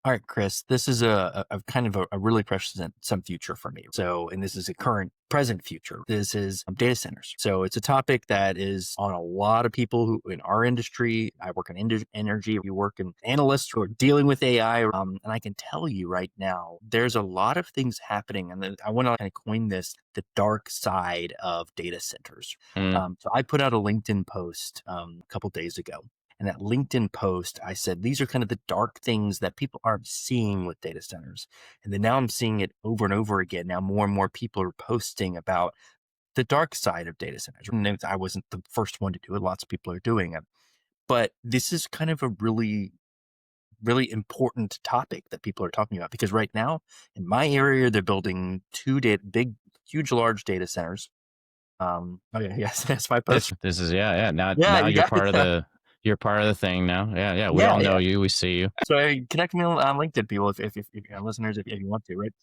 All right, Chris, this is a kind of a really present some future for me. So, and this is a present future. This is data centers. So it's a topic that is on a lot of people who in our industry. I work in energy. You work in analysts who are dealing with AI. And I can tell you right now, there's a lot of things happening. And I want to kind of coin this the dark side of data centers. Mm, So I put out a LinkedIn post a couple days ago. And that LinkedIn post, I said, these are kind of the dark things that people aren't seeing with data centers. And then now I'm seeing it over and over again. Now more and more people are posting about the dark side of data centers. And I wasn't the first one to do it. Lots of people are doing it. But this is kind of a really, really important topic that people are talking about because right now in my area, they're building big, huge, large data centers. Okay, yes, that's my post. this is yeah. Now Yeah, now you got it. you're part of the thing now. Yeah. We Yeah, all know yeah. you. We see you. So connect me on LinkedIn, people, if you're listeners, if you want to, right?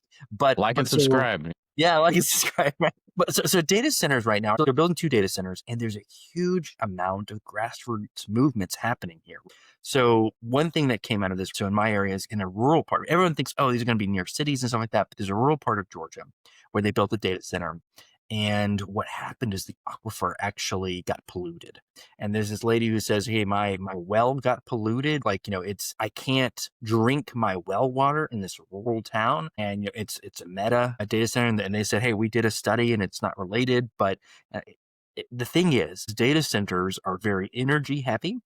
Like and But so subscribe. yeah, like and subscribe, right? But so data centers right now, so they're building two data centers, and there's a huge amount of grassroots movements happening here. So one thing that came out of this, so in my area is in a rural part, everyone thinks, oh, these are going to be near cities and stuff like that. But there's a rural part of Georgia where they built a data center. And what happened is the aquifer actually got polluted. And there's this lady who says, hey, my well got polluted. Like, I can't drink my well water in this rural town. And it's a data center. And they said, hey, we did a study and it's not related. But the thing is, data centers are very energy heavy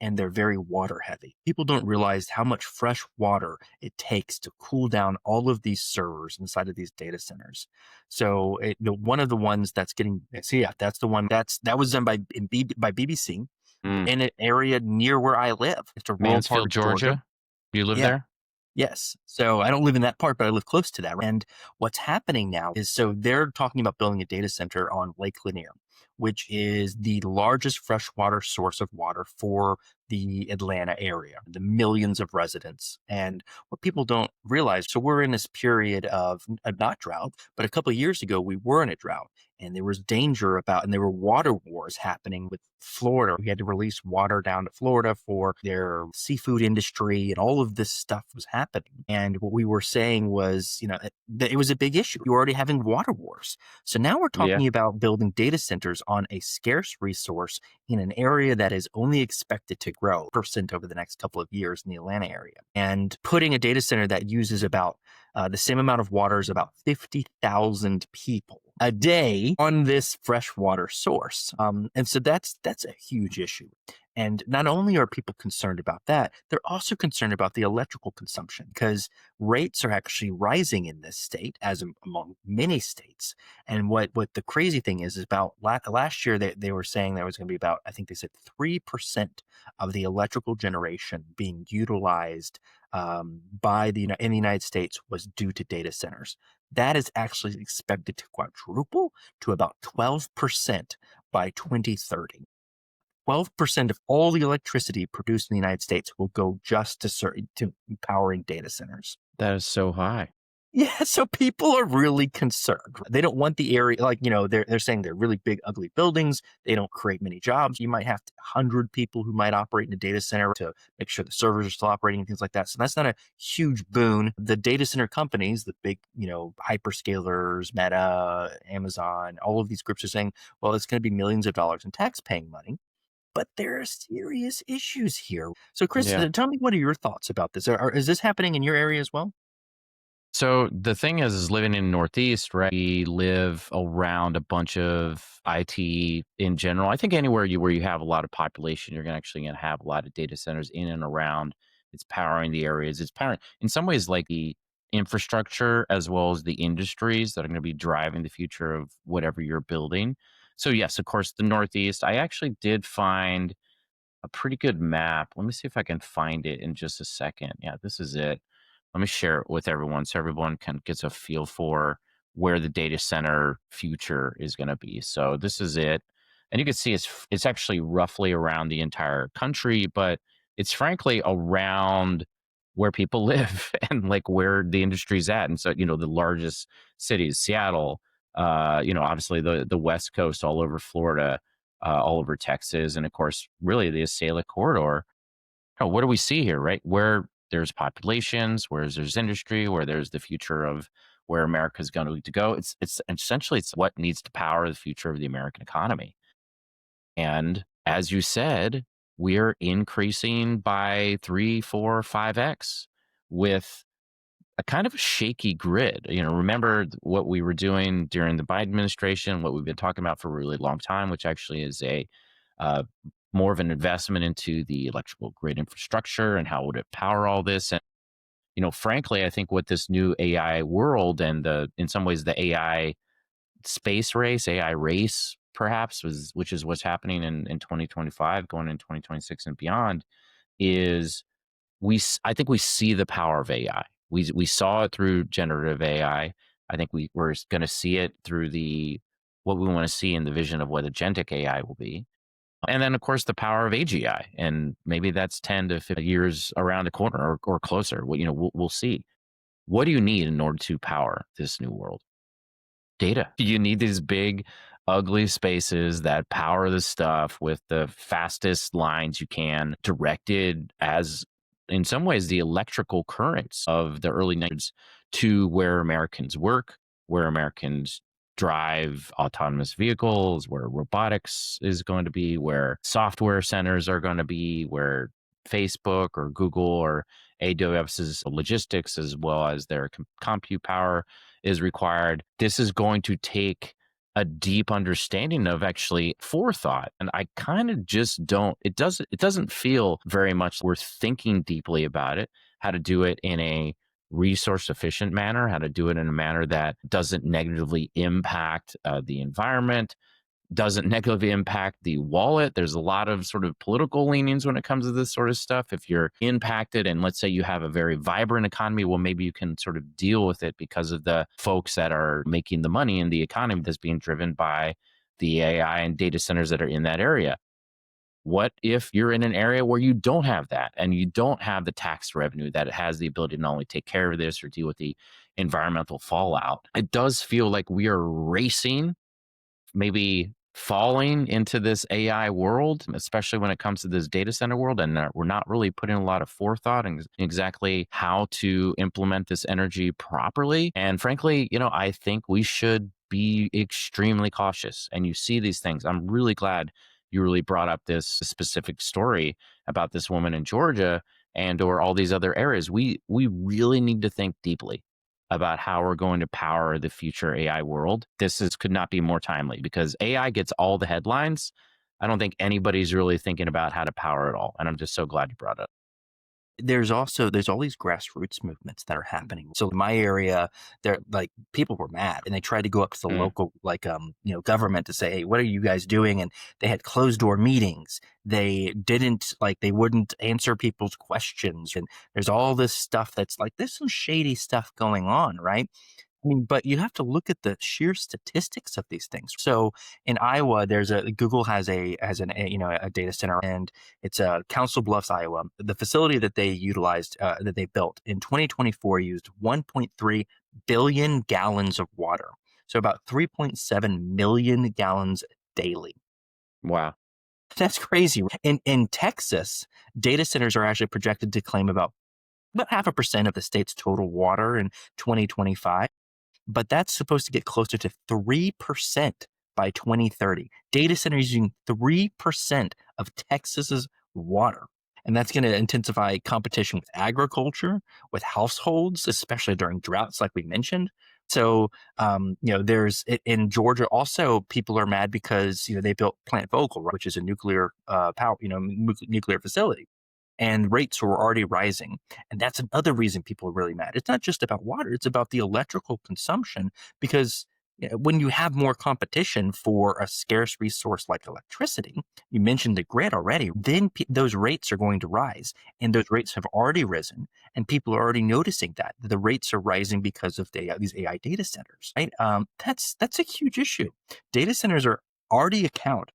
and they're very water heavy. People don't realize how much fresh water it takes to cool down all of these servers inside of these data centers. So one of the ones that's getting, so yeah, that's the one that was done by BBC Mm. in an area near where I live. It's a rural part Mansfield, of Georgia. Georgia. You live Yeah. there? Yes. So I don't live in that part, but I live close to that. And what's happening now is so they're talking about building a data center on Lake Lanier, which is the largest freshwater source of water for the Atlanta area, the millions of residents. And what people don't realize, so we're in this period of not drought, but a couple of years ago, we were in a drought. And there was danger and there were water wars happening with Florida. We had to release water down to Florida for their seafood industry, and all of this stuff was happening. And what we were saying was, that it was a big issue. You're already having water wars. So now we're Yeah. talking about building data centers on a scarce resource in an area that is only expected to grow % over the next couple of years in the Atlanta area. And putting a data center that uses about the same amount of water as about 50,000 people a day on this freshwater source. And so that's a huge issue. And not only are people concerned about that, they're also concerned about the electrical consumption because rates are actually rising in this state, as among many states. And what the crazy thing is about last year, they were saying there was going to be about, I think they said 3% of the electrical generation being utilized in the United States was due to data centers. That is actually expected to quadruple to about 12% by 2030. 12% of all the electricity produced in the United States will go just to powering data centers. That is so high. Yeah, so people are really concerned. They don't want the area, they're saying they're really big, ugly buildings. They don't create many jobs. You might have 100 people who might operate in a data center to make sure the servers are still operating and things like that. So that's not a huge boon. The data center companies, the big, hyperscalers, Meta, Amazon, all of these groups are saying, well, it's going to be millions of dollars in tax paying money. But there are serious issues here. So, Chris, Yeah. tell me, what are your thoughts about this? Is this happening in your area as well? So the thing is living in the Northeast, right? We live around a bunch of IT in general. I think anywhere where you have a lot of population, you're actually going to have a lot of data centers in and around. It's powering the areas. It's powering, in some ways, like the infrastructure as well as the industries that are going to be driving the future of whatever you're building. So yes, of course, the Northeast. I actually did find a pretty good map. Let me see if I can find it in just a second. Yeah, this is it. Let me share it with everyone so everyone gets a feel for where the data center future is going to be. So this is it. And you can see it's actually roughly around the entire country, but it's frankly around where people live and like where the industry's at. And so, the largest cities, Seattle, obviously the West Coast, all over Florida, all over Texas, and of course, really the Acela corridor. Oh, what do we see here, right? Where there's populations, where there's industry, where there's the future of where America's going to go. It's essentially it's what needs to power the future of the American economy. And as you said, we're increasing by 3, 4, 5x with a kind of a shaky grid. Remember what we were doing during the Biden administration, what we've been talking about for a really long time, which actually is a uh, more of an investment into the electrical grid infrastructure and how would it power all this. And frankly, I think what this new AI world and in some ways the AI space race, AI race, perhaps, which is what's happening in 2025, going in 2026 and beyond, is I think we see the power of AI. We saw it through generative AI. I think we're going to see it through what we want to see in the vision of what agentic AI will be. And then, of course, the power of AGI. And maybe that's 10 to 50 years around the corner or closer. We'll see. What do you need in order to power this new world? Data. You need these big, ugly spaces that power the stuff with the fastest lines you can, directed as, in some ways, the electrical currents of the early 90s to where Americans work, where Americans drive autonomous vehicles, where robotics is going to be, where software centers are going to be, where Facebook or Google or AWS's logistics, as well as their compute power, is required. This is going to take a deep understanding of actually forethought. And I kind of just don't, it doesn't feel very much we're thinking deeply about it, how to do it in a resource efficient manner, how to do it in a manner that doesn't negatively impact the environment, doesn't negatively impact the wallet. There's a lot of sort of political leanings when it comes to this sort of stuff. If you're impacted and let's say you have a very vibrant economy, well, maybe you can sort of deal with it because of the folks that are making the money in the economy that's being driven by the AI and data centers that are in that area. What if you're in an area where you don't have that and you don't have the tax revenue that has the ability to not only take care of this or deal with the environmental fallout? It does feel like we are racing, maybe falling into this AI world, especially when it comes to this data center world. And we're not really putting a lot of forethought in exactly how to implement this energy properly. And frankly, I think we should be extremely cautious. And you see these things. I'm really glad you really brought up this specific story about this woman in Georgia and or all these other areas. We really need to think deeply about how we're going to power the future AI world. Could not be more timely because AI gets all the headlines. I don't think anybody's really thinking about how to power it all. And I'm just so glad you brought it up. There's all these grassroots movements that are happening. So in my area, there like people were mad and they tried to go up to the Mm. local government to say, hey, what are you guys doing? And they had closed door meetings. They wouldn't answer people's questions. And there's all this stuff that's like there's some shady stuff going on, right? I mean, but you have to look at the sheer statistics of these things. So in Iowa, Google has a data center, and it's Council Bluffs, Iowa. The facility that they utilized that they built in 2024 used 1.3 billion gallons of water, so about 3.7 million gallons daily. Wow. That's crazy. In Texas, data centers are actually projected to claim about 0.5% of the state's total water in 2025. But that's supposed to get closer to 3% by 2030. Data centers using 3% of Texas's water. And that's going to intensify competition with agriculture, with households, especially during droughts, like we mentioned. So, there's in Georgia also people are mad because they built Plant Vogtle, right, which is a nuclear power, nuclear facility, and rates were already rising. And that's another reason people are really mad. It's not just about water, it's about the electrical consumption because when you have more competition for a scarce resource like electricity, you mentioned the grid already, then those rates are going to rise. And those rates have already risen. And people are already noticing that the rates are rising because of these AI data centers, right? That's a huge issue. Data centers are already account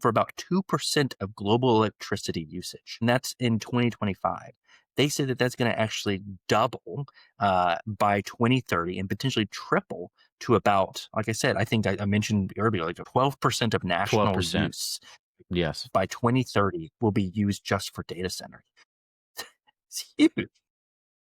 for about 2% of global electricity usage. And that's in 2025. They say that that's going to actually double by 2030 and potentially triple to about, like I said, I think I mentioned earlier, like 12% of national 12%. use Yes. by 2030 will be used just for data centers. It's huge.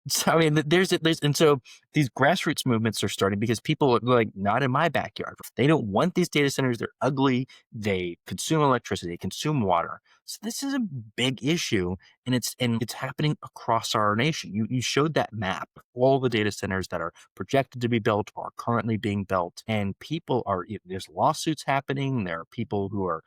So, I mean, and so these grassroots movements are starting because people are like, not in my backyard. They don't want these data centers. They're ugly. They consume electricity. They consume water. So this is a big issue, and it's happening across our nation. You showed that map, all the data centers that are projected to be built or are currently being built, and there's lawsuits happening. There are people who are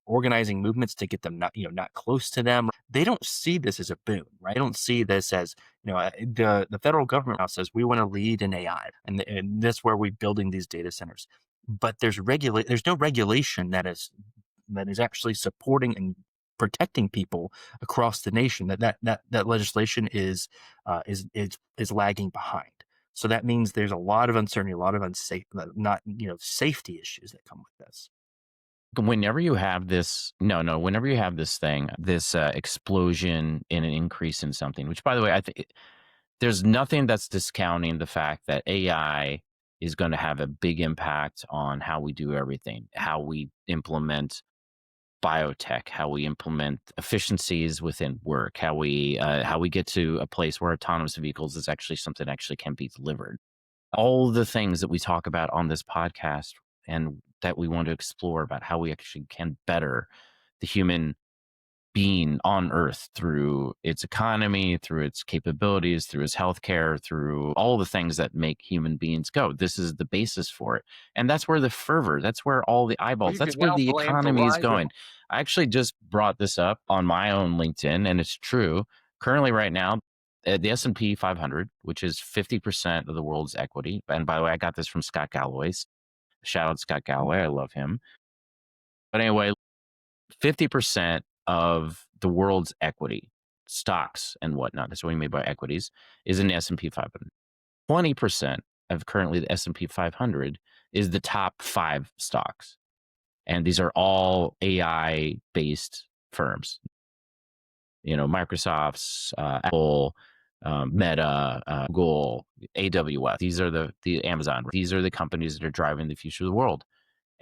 organizing movements to get them not close to them. They don't see this as a boon, right? They don't see this as the federal government now says we want to lead in AI, and that's where we're building these data centers. But there's no regulation that is actually supporting and protecting people across the nation. That legislation is lagging behind. So that means there's a lot of uncertainty, a lot of unsafe, not safety issues that come with this. Whenever you have this, no, no, whenever you have this thing, this explosion in an increase in something, which by the way, I think there's nothing that's discounting the fact that AI is going to have a big impact on how we do everything, how we implement biotech, how we implement efficiencies within work, how we get to a place where autonomous vehicles is actually something that actually can be delivered. All the things that we talk about on this podcast and that we want to explore about how we actually can better the human being on Earth through its economy, through its capabilities, through its healthcare, through all the things that make human beings go. This is the basis for it. And that's where the fervor, that's where all the eyeballs, We that's can where now the blame the economy is rise of going. I actually just brought this up on my own LinkedIn, and it's true. Currently, right now, the S&P 500, which is 50% of the world's equity. And by the way, I got this from Scott Galloway's. Shout out Scott Galloway. I love him. But anyway, 50% of the world's equity, stocks and whatnot, that's what we mean by equities, is in the S&P 500. 20% of currently the S&P 500 is the top 5 stocks. And these are all AI-based firms. Microsoft's, Apple, Meta, Google, AWS. These are the Amazon. These are the companies that are driving the future of the world.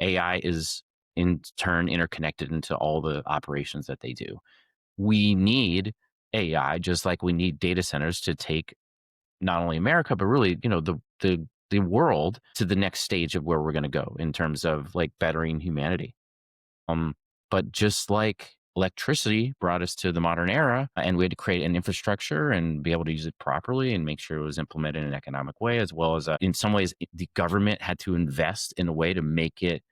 AI is in turn interconnected into all the operations that they do. We need AI just like we need data centers to take not only America, but really, the world to the next stage of where we're going to go in terms of like bettering humanity. Um, but just like electricity brought us to the modern era, and we had to create an infrastructure and be able to use it properly and make sure it was implemented in an economic way, as well as in some ways, the government had to invest in a way to make it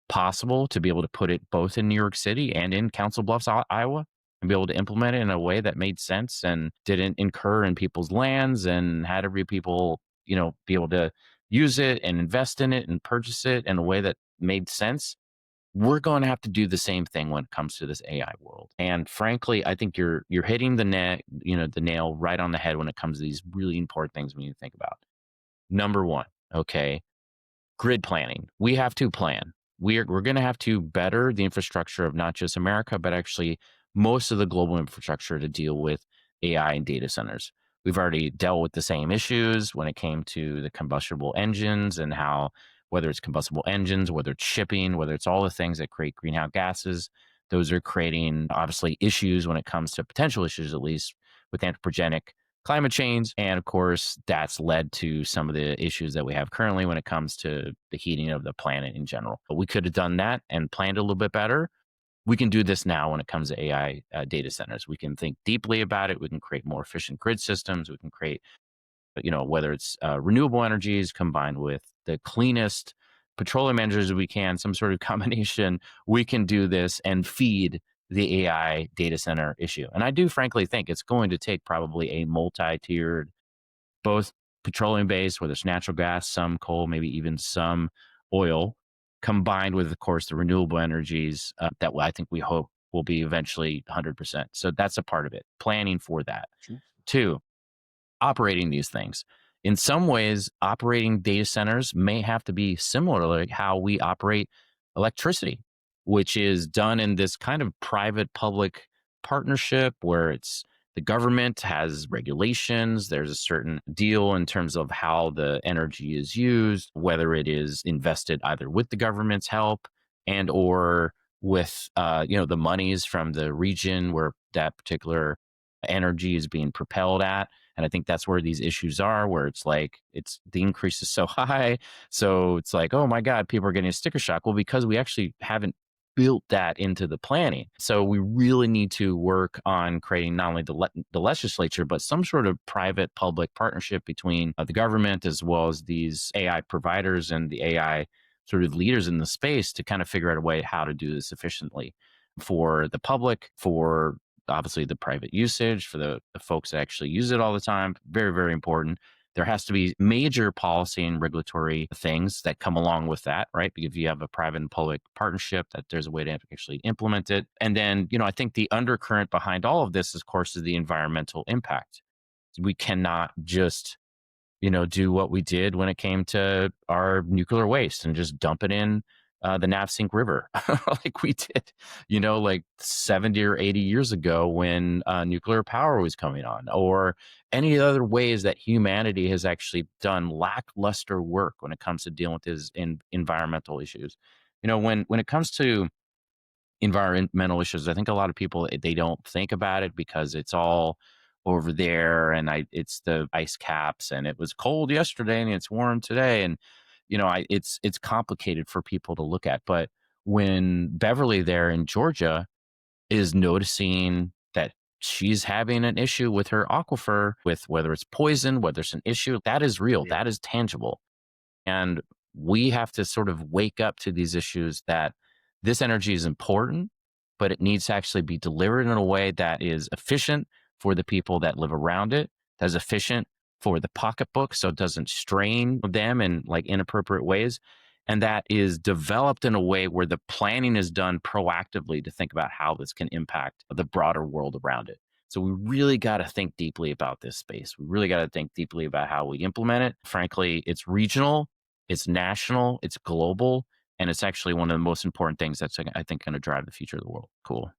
possible to be able to put it both in New York City and in Council Bluffs, Iowa, and be able to implement it in a way that made sense and didn't incur in people's lands and had every people, be able to use it and invest in it and purchase it in a way that made sense. We're going to have to do the same thing when it comes to this AI world. And frankly, I think you're hitting the nail right on the head when it comes to these really important things we need to think about. Number one, okay, grid planning. We have to plan. We're going to have to better the infrastructure of not just America, but actually most of the global infrastructure to deal with AI and data centers. We've already dealt with the same issues when it came to the combustible engines and how, whether it's combustible engines, whether it's shipping, whether it's all the things that create greenhouse gases, those are creating obviously issues when it comes to potential issues, at least with anthropogenic climate change. And of course, that's led to some of the issues that we have currently when it comes to the heating of the planet in general. But we could have done that and planned a little bit better. We can do this now when it comes to AI data centers. We can think deeply about it. We can create more efficient grid systems. We can create, whether it's renewable energies combined with the cleanest petroleum energies we can, some sort of combination. We can do this and feed the AI data center issue. And I do frankly think it's going to take probably a multi-tiered, both petroleum based, whether it's natural gas, some coal, maybe even some oil, combined with, of course, the renewable energies that I think we hope will be eventually 100%. So that's a part of it, planning for that. Sure. Two, operating these things. In some ways, operating data centers may have to be similar to like how we operate electricity, which is done in this kind of private public partnership where it's the government has regulations. There's a certain deal in terms of how the energy is used, whether it is invested either with the government's help and or with the monies from the region where that particular energy is being propelled at. And I think that's where these issues are, where it's like it's the increase is so high. So it's like, oh my God, people are getting a sticker shock. Well, because we actually haven't built that into the planning. So we really need to work on creating not only the legislature, but some sort of private public partnership between the government as well as these AI providers and the AI sort of leaders in the space to kind of figure out a way how to do this efficiently for the public, for obviously the private usage, for the folks that actually use it all the time. Very, very important. There has to be major policy and regulatory things that come along with that, right? Because if you have a private and public partnership, that there's a way to actually implement it. And then, I think the undercurrent behind all of this, of course, is the environmental impact. We cannot just do what we did when it came to our nuclear waste and just dump it in the Navsink River like we did, like 70 or 80 years ago when nuclear power was coming on, or any other ways that humanity has actually done lackluster work when it comes to dealing with these environmental issues. When it comes to environmental issues, I think a lot of people, they don't think about it because it's all over there, and it's the ice caps, and it was cold yesterday and it's warm today, and it's complicated for people to look at. But when Beverly there in Georgia is noticing that she's having an issue with her aquifer, with whether it's poison, whether it's an issue, that is real, Yeah. that is tangible. And we have to sort of wake up to these issues that this energy is important, but it needs to actually be delivered in a way that is efficient for the people that live around it, that's efficient for the pocketbook so it doesn't strain them in like inappropriate ways. And that is developed in a way where the planning is done proactively to think about how this can impact the broader world around it. So we really got to think deeply about this space. We really got to think deeply about how we implement it. Frankly, it's regional, it's national, it's global, and it's actually one of the most important things that's, I think, going to drive the future of the world. Cool.